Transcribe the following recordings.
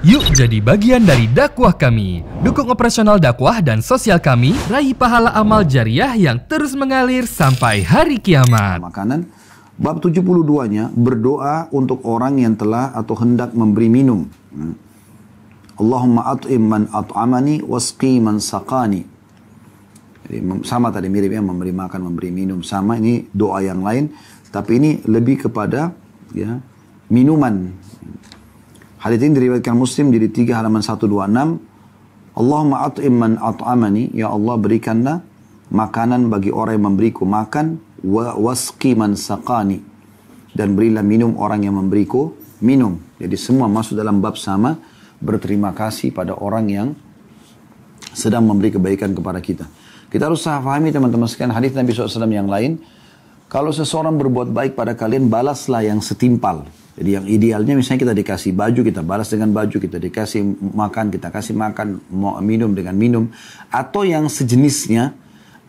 Yuk jadi bagian dari dakwah kami. Dukung operasional dakwah dan sosial kami, raih pahala amal jariah yang terus mengalir sampai hari kiamat. Makanan. Bab 72-nya berdoa untuk orang yang telah atau hendak memberi minum. Allahumma at'im man at'amani wasqi man saqani. Jadi sama tadi miripnya memberi makan, memberi minum. Sama ini doa yang lain, tapi ini lebih kepada ya minuman. Hadits ini diriwayatkan Muslim jadi 3 halaman 126. Allahumma at'im man at'amani, ya Allah berikanlah makanan bagi orang yang memberiku makan, wasqi man saqani, dan berilah minum orang yang memberiku minum. Jadi semua masuk dalam bab sama, berterima kasih pada orang yang sedang memberi kebaikan kepada kita. Kita harus pahami teman-teman sekalian hadis Nabi SAW yang lain. Kalau seseorang berbuat baik pada kalian, balaslah yang setimpal. Jadi yang idealnya misalnya kita dikasih baju, kita balas dengan baju, kita dikasih makan, kita kasih makan, minum dengan minum. Atau yang sejenisnya.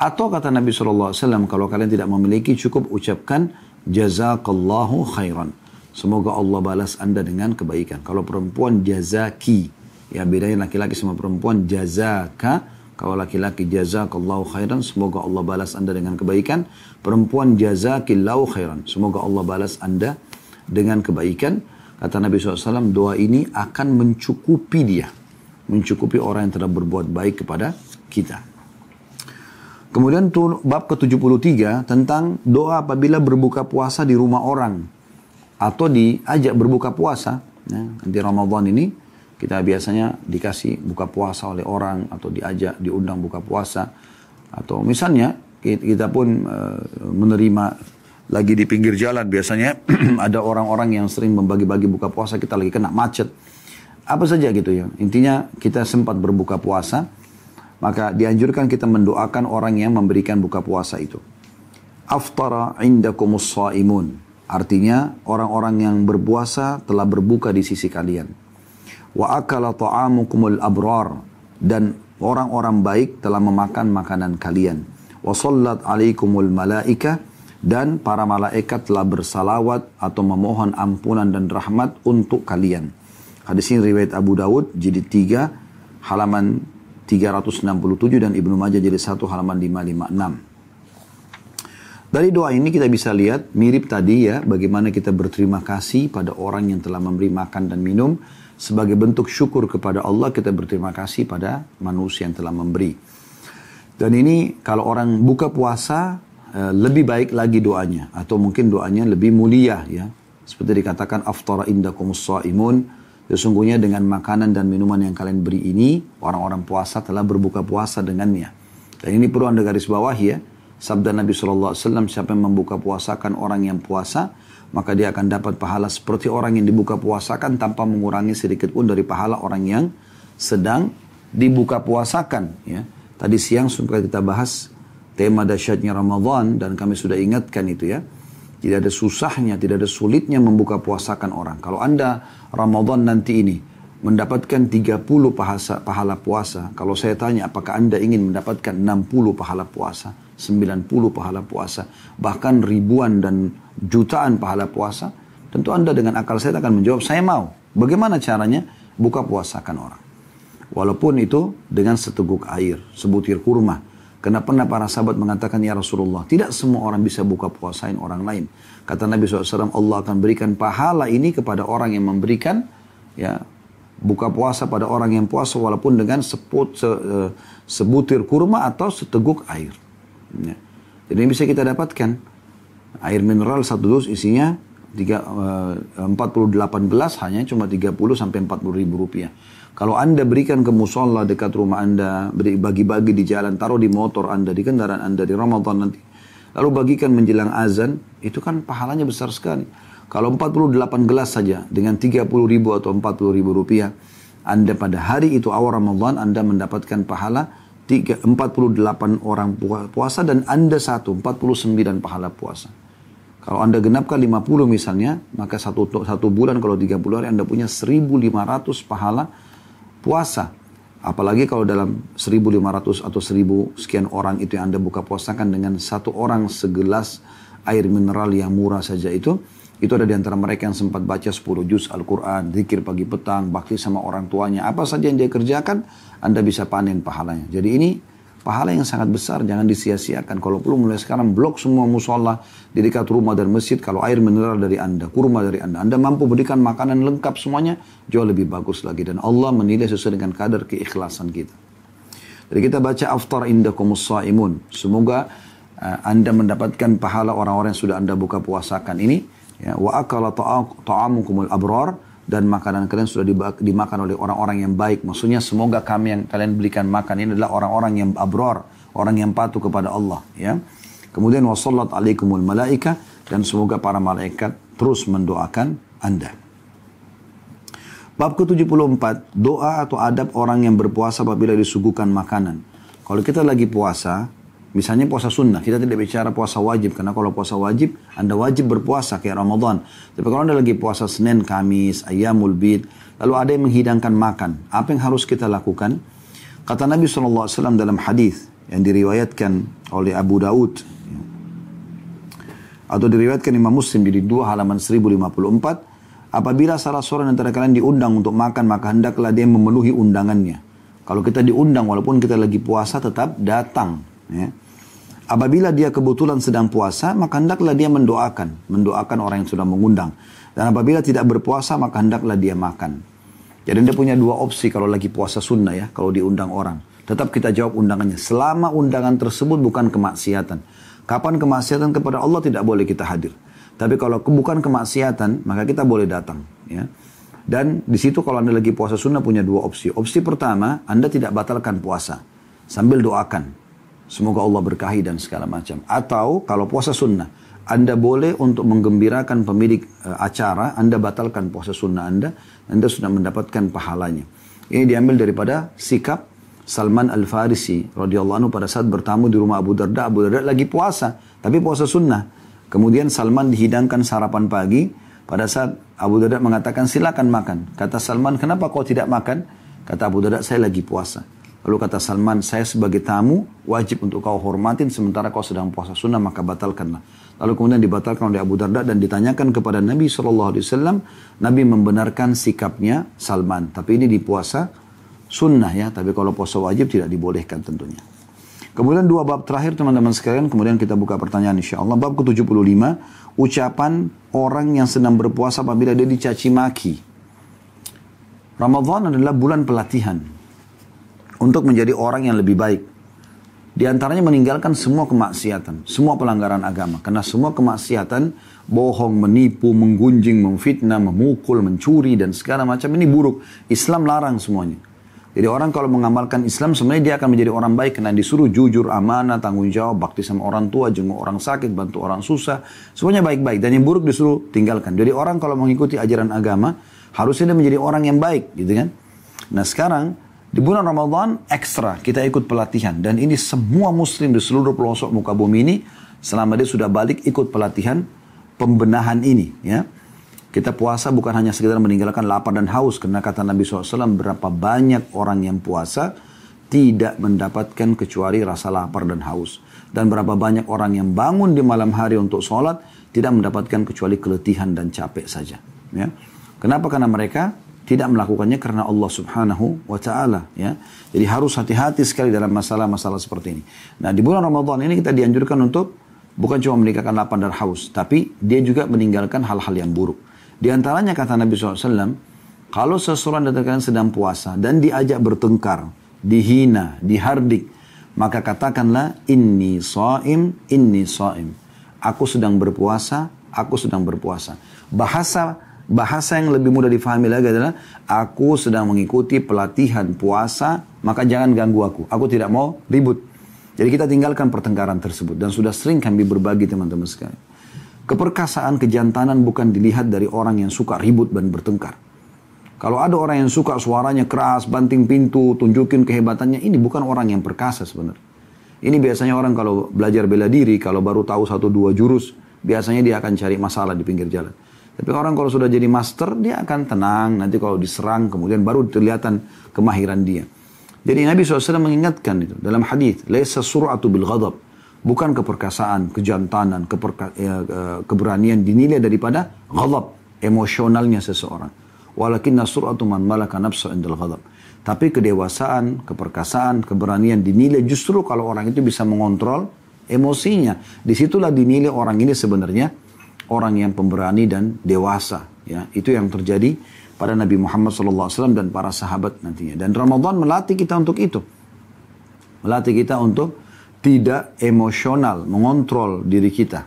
Atau kata Nabi SAW, kalau kalian tidak memiliki cukup ucapkan, jazakallahu khairan. Semoga Allah balas anda dengan kebaikan. Kalau perempuan jazaki. Ya bedanya laki-laki sama perempuan jazaka. Kalau laki-laki jazakallahu khairan. Semoga Allah balas anda dengan kebaikan. Perempuan jazakillahu khairan. Semoga Allah balas anda dengan kebaikan. Kata Nabi SAW, doa ini akan mencukupi dia. Mencukupi orang yang telah berbuat baik kepada kita. Kemudian bab ke-73 tentang doa apabila berbuka puasa di rumah orang. Atau diajak berbuka puasa. Ya, di Ramadan ini kita biasanya dikasih buka puasa oleh orang. Atau diajak, diundang buka puasa. Atau misalnya kita pun menerima lagi di pinggir jalan biasanya ada orang-orang yang sering membagi-bagi buka puasa, kita lagi kena macet. Apa saja gitu ya. Intinya kita sempat berbuka puasa, maka dianjurkan kita mendoakan orang yang memberikan buka puasa itu. Aftara indakumus shaimun. Artinya orang-orang yang berpuasa telah berbuka di sisi kalian. Wa akala ta'amukumul abrar. Dan orang-orang baik telah memakan makanan kalian. Wa sallat alaikumul malaika. Dan para malaikat telah bersalawat atau memohon ampunan dan rahmat untuk kalian. Hadis ini riwayat Abu Dawud jilid 3 halaman 367 dan Ibnu Majah jilid 1 halaman 556. Dari doa ini kita bisa lihat mirip tadi ya, bagaimana kita berterima kasih pada orang yang telah memberi makan dan minum. Sebagai bentuk syukur kepada Allah, kita berterima kasih pada manusia yang telah memberi. Dan ini kalau orang buka puasa, lebih baik lagi doanya, atau mungkin doanya lebih mulia ya, seperti dikatakan aftara indakumus shaimun. Sesungguhnya dengan makanan dan minuman yang kalian beri ini, orang-orang puasa telah berbuka puasa dengannya. Dan ini perlu anda garis bawah ya, sabda Nabi SAW, siapa yang membuka puasakan orang yang puasa, maka dia akan dapat pahala seperti orang yang dibuka puasakan tanpa mengurangi sedikit pun dari pahala orang yang sedang dibuka puasakan ya. Tadi siang sudah kita bahas tema dahsyatnya Ramadan dan kami sudah ingatkan itu ya. Tidak ada susahnya, tidak ada sulitnya membuka puasakan orang. Kalau anda Ramadan nanti ini mendapatkan 30 pahala puasa. Kalau saya tanya apakah anda ingin mendapatkan 60 pahala puasa, 90 pahala puasa, bahkan ribuan dan jutaan pahala puasa. Tentu anda dengan akal sehat akan menjawab, saya mau. Bagaimana caranya? Buka puasakan orang. Walaupun itu dengan seteguk air, sebutir kurma. Karena pernah para sahabat mengatakan, ya Rasulullah, tidak semua orang bisa buka puasain orang lain. Kata Nabi SAW, Allah akan berikan pahala ini kepada orang yang memberikan ya buka puasa pada orang yang puasa walaupun dengan sebutir kurma atau seteguk air. Ya. Jadi ini bisa kita dapatkan. Air mineral satu dus isinya 48 gelas hanya cuma 30 sampai 40 ribu rupiah. Kalau anda berikan ke musola dekat rumah anda, bagi-bagi di jalan, taruh di motor anda, di kendaraan anda, di Ramadan nanti. Lalu bagikan menjelang azan, itu kan pahalanya besar sekali. Kalau 48 gelas saja dengan 30 ribu atau 40 ribu rupiah, anda pada hari itu awal Ramadan, anda mendapatkan pahala 48 orang puasa dan anda 49 pahala puasa. Kalau anda genapkan 50 misalnya, maka satu bulan kalau 30 hari anda punya 1.500 pahala puasa. Apalagi kalau dalam 1.500 atau 1.000 sekian orang itu yang anda buka puasakan dengan satu orang segelas air mineral yang murah saja itu Itu ada di antara mereka yang sempat baca 10 juz Al-Quran, zikir pagi petang, bakti sama orang tuanya. Apa saja yang dia kerjakan, Anda bisa panen pahalanya. Jadi ini pahala yang sangat besar, jangan disia-siakan. Kalau perlu mulai sekarang blok semua musola di dekat rumah dan masjid. Kalau air mineral dari Anda, kurma dari Anda mampu berikan makanan lengkap semuanya, jauh lebih bagus lagi. Dan Allah menilai sesuai dengan kadar keikhlasan kita. Jadi kita baca aftar indakumus shaimun. Semoga Anda mendapatkan pahala orang-orang yang sudah Anda buka puasakan ini. Ya, wa akala ta'amukumul abrar, dan makanan kalian sudah dimakan oleh orang-orang yang baik. Maksudnya semoga kami yang kalian belikan makan ini adalah orang-orang yang abrar, orang yang patuh kepada Allah. Ya. Kemudian wasallat alaikumul malaika, dan semoga para malaikat terus mendoakan Anda. Bab ke-74, doa atau adab orang yang berpuasa apabila disuguhkan makanan. Kalau kita lagi puasa, misalnya puasa sunnah, kita tidak bicara puasa wajib. Karena kalau puasa wajib, Anda wajib berpuasa kayak Ramadan. Tapi kalau Anda lagi puasa Senin, Kamis, Ayyamul Bid, lalu ada yang menghidangkan makan. Apa yang harus kita lakukan? Kata Nabi SAW dalam hadis yang diriwayatkan oleh Abu Daud, atau diriwayatkan Imam Muslim di 2 halaman 1054, apabila salah seorang antara kalian diundang untuk makan, maka hendaklah dia memenuhi undangannya. Kalau kita diundang, walaupun kita lagi puasa, tetap datang. Ya. Apabila dia kebetulan sedang puasa, maka hendaklah dia mendoakan orang yang sudah mengundang. Dan apabila tidak berpuasa, maka hendaklah dia makan. Jadi dia punya 2 opsi kalau lagi puasa sunnah ya, kalau diundang orang. Tetap kita jawab undangannya. Selama undangan tersebut bukan kemaksiatan. Kapan kemaksiatan kepada Allah tidak boleh kita hadir. Tapi kalau bukan kemaksiatan, maka kita boleh datang. Ya. Dan di situ kalau Anda lagi puasa sunnah punya 2 opsi. Opsi pertama, Anda tidak batalkan puasa. Sambil doakan. Semoga Allah berkahi dan segala macam. Atau kalau puasa sunnah, Anda boleh untuk menggembirakan pemilik acara, Anda batalkan puasa sunnah Anda sudah mendapatkan pahalanya. Ini diambil daripada sikap Salman Al-Farisi radhiyallahu anhu pada saat bertamu di rumah Abu Darda. Abu Darda lagi puasa, tapi puasa sunnah. Kemudian Salman dihidangkan sarapan pagi. Pada saat Abu Darda mengatakan silakan makan. Kata Salman, kenapa kau tidak makan? Kata Abu Darda, saya lagi puasa. Lalu kata Salman, saya sebagai tamu wajib untuk kau hormatin sementara kau sedang puasa sunnah, maka batalkanlah. Lalu kemudian dibatalkan oleh Abu Darda dan ditanyakan kepada Nabi SAW. Nabi membenarkan sikapnya Salman. Tapi ini di puasa sunnah ya. Tapi kalau puasa wajib tidak dibolehkan tentunya. Kemudian 2 bab terakhir teman-teman sekalian. Kemudian kita buka pertanyaan insya Allah. Bab ke-75. Ucapan orang yang sedang berpuasa apabila dia dicaci maki. Ramadan adalah bulan pelatihan untuk menjadi orang yang lebih baik. Di antaranya meninggalkan semua kemaksiatan, semua pelanggaran agama. Karena semua kemaksiatan, bohong, menipu, menggunjing, memfitnah, memukul, mencuri, dan segala macam ini buruk. Islam larang semuanya. Jadi orang kalau mengamalkan Islam, sebenarnya dia akan menjadi orang baik. Karena disuruh jujur, amanah, tanggung jawab, bakti sama orang tua, jenguk orang sakit, bantu orang susah. Semuanya baik-baik. Dan yang buruk disuruh tinggalkan. Jadi orang kalau mengikuti ajaran agama, harusnya dia menjadi orang yang baik. Gitu kan? Nah sekarang, di bulan Ramadan ekstra kita ikut pelatihan. Dan ini semua muslim di seluruh pelosok muka bumi ini selama dia sudah balik ikut pelatihan pembenahan ini. Ya. Kita puasa bukan hanya sekedar meninggalkan lapar dan haus. Karena kata Nabi SAW berapa banyak orang yang puasa tidak mendapatkan kecuali rasa lapar dan haus. Dan berapa banyak orang yang bangun di malam hari untuk sholat tidak mendapatkan kecuali keletihan dan capek saja. Ya. Kenapa? Karena mereka tidak melakukannya karena Allah Subhanahu wa Ta'ala. Ya. Jadi harus hati-hati sekali dalam masalah-masalah seperti ini. Nah di bulan Ramadan ini kita dianjurkan untuk bukan cuma meninggalkan lapar dan haus, tapi dia juga meninggalkan hal-hal yang buruk. Di antaranya kata Nabi SAW, kalau seseorang dari kalian sedang puasa dan diajak bertengkar, dihina, dihardik, maka katakanlah inni shaim, inni shaim. Aku sedang berpuasa, aku sedang berpuasa. Bahasa yang lebih mudah difahami lagi adalah aku sedang mengikuti pelatihan puasa, maka jangan ganggu aku. Aku tidak mau ribut. Jadi kita tinggalkan pertengkaran tersebut. Dan sudah sering kami berbagi teman-teman sekalian. Keperkasaan, kejantanan bukan dilihat dari orang yang suka ribut dan bertengkar. Kalau ada orang yang suka suaranya keras, banting pintu, tunjukin kehebatannya, ini bukan orang yang perkasa sebenarnya. Ini biasanya orang kalau belajar bela diri, kalau baru tahu 1-2 jurus, biasanya dia akan cari masalah di pinggir jalan. Tapi orang kalau sudah jadi master, dia akan tenang. Nanti kalau diserang, kemudian baru terlihatan kemahiran dia. Jadi Nabi SAW mengingatkan itu dalam hadis, "Laisa sur'atu bil ghadab." Bukan keperkasaan, kejantanan, keberanian dinilai daripada ghadab, emosionalnya seseorang. Walakinna sur'atu man malaka nafsu indal ghadab. Tapi kedewasaan, keperkasaan, keberanian dinilai justru kalau orang itu bisa mengontrol emosinya. Disitulah dinilai orang ini sebenarnya orang yang pemberani dan dewasa. Ya, itu yang terjadi pada Nabi Muhammad SAW dan para sahabat nantinya. Dan Ramadan melatih kita untuk itu. Melatih kita untuk tidak emosional, mengontrol diri kita.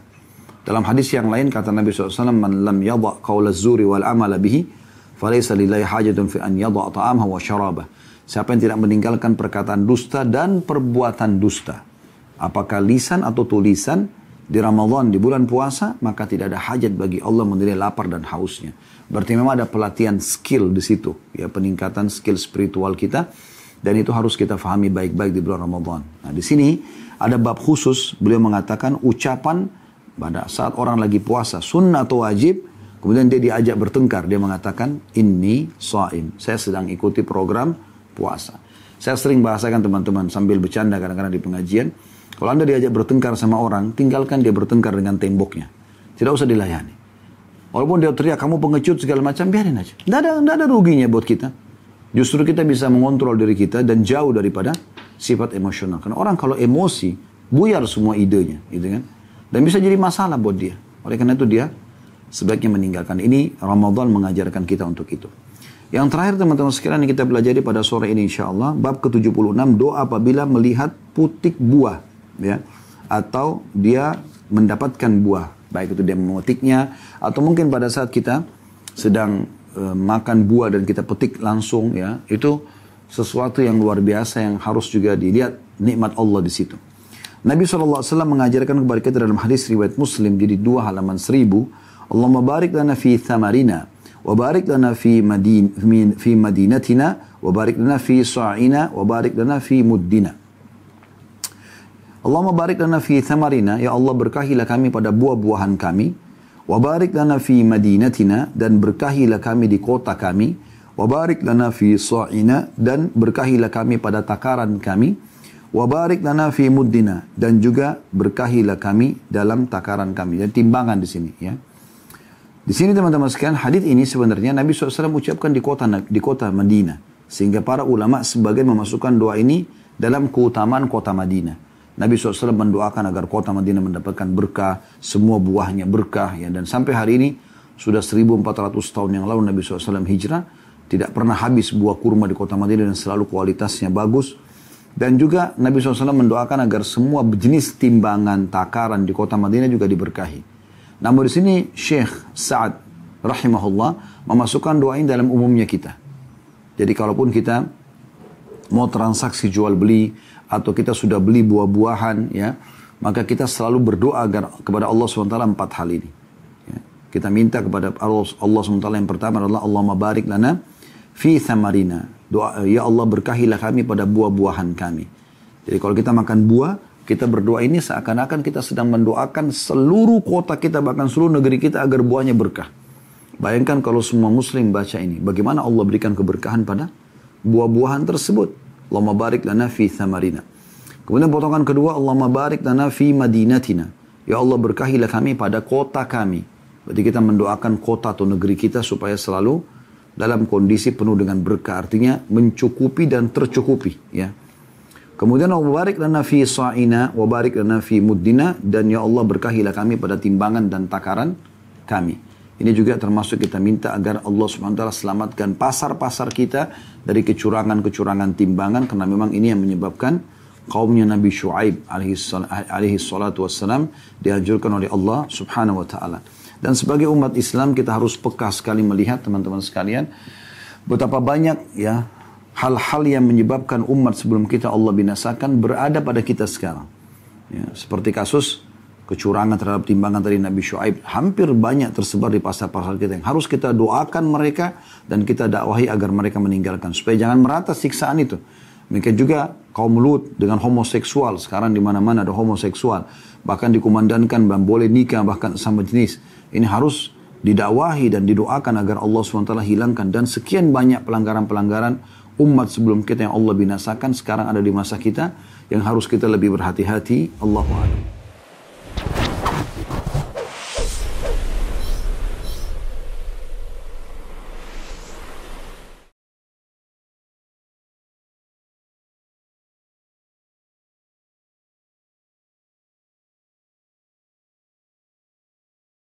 Dalam hadis yang lain kata Nabi SAW, "Man lam yadha' qawla zuri wal amala bihi, falaysa lillahi hajatun fi an yadha' ta'amahu wa syarabah." Siapa yang tidak meninggalkan perkataan dusta dan perbuatan dusta, apakah lisan atau tulisan, di Ramadan, di bulan puasa, maka tidak ada hajat bagi Allah menilai lapar dan hausnya. Berarti memang ada pelatihan skill di situ, ya, peningkatan skill spiritual kita, dan itu harus kita fahami baik-baik di bulan Ramadan. Nah, di sini ada bab khusus, beliau mengatakan ucapan pada saat orang lagi puasa, sunnah atau wajib, kemudian dia diajak bertengkar, dia mengatakan, "Inni shaim," saya sedang ikuti program puasa. Saya sering bahasakan teman-teman sambil bercanda kadang-kadang di pengajian, kalau Anda diajak bertengkar sama orang, tinggalkan dia bertengkar dengan temboknya. Tidak usah dilayani. Walaupun dia teriak, "Kamu pengecut," segala macam, biarin aja. Tidak ada ruginya buat kita. Justru kita bisa mengontrol diri kita dan jauh daripada sifat emosional. Karena orang kalau emosi, buyar semua idenya. Gitu kan? Dan bisa jadi masalah buat dia. Oleh karena itu dia sebaiknya meninggalkan. Ini Ramadan mengajarkan kita untuk itu. Yang terakhir teman-teman sekalian yang kita pelajari pada sore ini insyaAllah, bab ke-76, doa apabila melihat putik buah. Ya, atau dia mendapatkan buah, baik itu dia memetiknya atau mungkin pada saat kita sedang makan buah dan kita petik langsung, ya, itu sesuatu yang luar biasa yang harus juga dilihat nikmat Allah di situ. Nabi SAW mengajarkan kepada kita dalam hadis riwayat Muslim jadi 2 halaman 1000, Allahumma barik lana fi thamarina wa barik lana fi madinatina wa barik lana fi sa'ina wa barik lana fi muddina. Allahumma barik lana fi thamarina, ya Allah berkahilah kami pada buah-buahan kami, wa barik lana fi madinatina, dan berkahilah kami di kota kami, wa barik lana fi sa'ina, dan berkahilah kami pada takaran kami, wa barik lana fi muddina, dan juga berkahilah kami dalam takaran kami. Dan timbangan di sini, ya. Di sini teman-teman sekalian, hadis ini sebenarnya Nabi SAW ucapkan di kota Madinah, sehingga para ulama sebagian memasukkan doa ini dalam keutamaan kota Madinah. Nabi SAW mendoakan agar kota Madinah mendapatkan berkah, semua buahnya berkah, ya. Dan sampai hari ini, sudah 1400 tahun yang lalu Nabi SAW hijrah, tidak pernah habis buah kurma di kota Madinah dan selalu kualitasnya bagus. Dan juga Nabi SAW mendoakan agar semua jenis timbangan, takaran di kota Madinah juga diberkahi. Namun di sini Syekh Sa'ad rahimahullah memasukkan doa ini dalam umumnya kita. Jadi kalaupun kita mau transaksi jual beli, atau kita sudah beli buah-buahan, ya, maka kita selalu berdoa agar kepada Allah SWT 4 hal ini. Ya. Kita minta kepada Allah SWT yang pertama adalah Allahumma barik lana fi thamarina. Doa, ya Allah berkahilah kami pada buah-buahan kami. Jadi kalau kita makan buah, kita berdoa ini seakan-akan kita sedang mendoakan seluruh kota kita, bahkan seluruh negeri kita agar buahnya berkah. Bayangkan kalau semua muslim baca ini, bagaimana Allah berikan keberkahan pada buah-buahan tersebut. Allahumma barik lana fi thamarina. Kemudian potongan kedua, Allahumma barik lana fi madinatina. Ya Allah berkahilah kami pada kota kami. Berarti kita mendoakan kota atau negeri kita supaya selalu dalam kondisi penuh dengan berkah. Artinya mencukupi dan tercukupi. Ya. Kemudian Allahumma barik lana fi sa'ina wa barik lana fi muddina. Dan ya Allah berkahilah kami pada timbangan dan takaran kami. Ini juga termasuk kita minta agar Allah SWT selamatkan pasar-pasar kita dari kecurangan-kecurangan timbangan, karena memang ini yang menyebabkan kaumnya Nabi Shu'aib alaihi salatu wassalam dianjurkan oleh Allah Subhanahu wa taala. Dan sebagai umat Islam kita harus peka sekali melihat teman-teman sekalian betapa banyak, ya, hal-hal yang menyebabkan umat sebelum kita Allah binasakan berada pada kita sekarang. Ya, seperti kasus kecurangan terhadap timbangan dari Nabi Shu'aib hampir banyak tersebar di pasar-pasar kita, yang harus kita doakan mereka dan kita dakwahi agar mereka meninggalkan supaya jangan merata siksaan itu. Mungkin juga kaum Lut dengan homoseksual, sekarang di mana-mana ada homoseksual, bahkan dikumandangkan boleh nikah bahkan sama jenis. Ini harus didakwahi dan didoakan agar Allah SWT hilangkan. Dan sekian banyak pelanggaran-pelanggaran umat sebelum kita yang Allah binasakan sekarang ada di masa kita, yang harus kita lebih berhati-hati. Allahu a'lam.